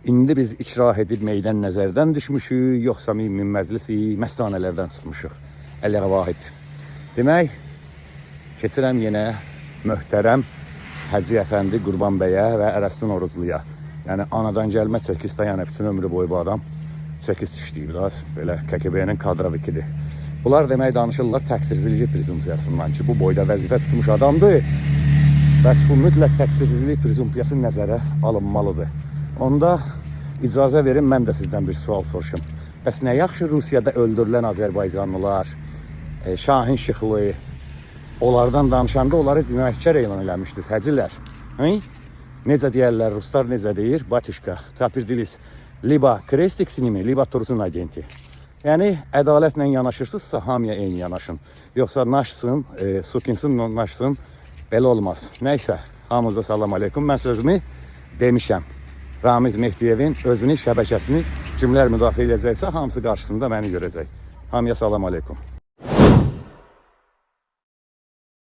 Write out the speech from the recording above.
İndi biz icra edilməkdən nəzərdən düşmüşük, yoxsa min məclisi məstanələrdən çıxmışıq. Əliyə vahid. Demək, keçirəm yenə möhtərəm Hacı Əfəndi Qurban bəyə və Ərəstun Orucluya. Yəni anadan gəlmə çəkisdə, yəni bütün ömrü boyu bu adam çəkis işləyib. Belə KGB-nin kadrovikidir. Bunlar demək danışırlar təqsirsizlik prezumpsiyasından ki, bu boyda vəzifə tutmuş adamdır. Bəs bu mütləq təqsirsizlik prezumpsiyası nəzərə alınmalıdır. Onda icazə verin, mən də sizdən bir sual soruşum. Bəs nə yaxşı Rusiyada öldürülən Azərbaycanlılar, Şahin Şıxlı, onlardan danışanda onları cinayətkar elan eləmişdiniz, həcilər. Necə deyərlər, ruslar necə deyir? Batuşka, tapirdilis, liba krestik sinimi, liba tursun agenti. Yəni, ədalətlə yanaşırsınızsa, hamıya eyni yanaşın. Yoxsa naşsın, sukinsin, naşsın, belə olmaz. Nəysə, hamınıza salam aleykum. Mən sözümü demişəm. Ramiz Mehdiyevin özünün şəbəkəsini kimlər müdafiə edəcəksə, hamısı qarşısında məni görəcək. Hamıya salam aleykum.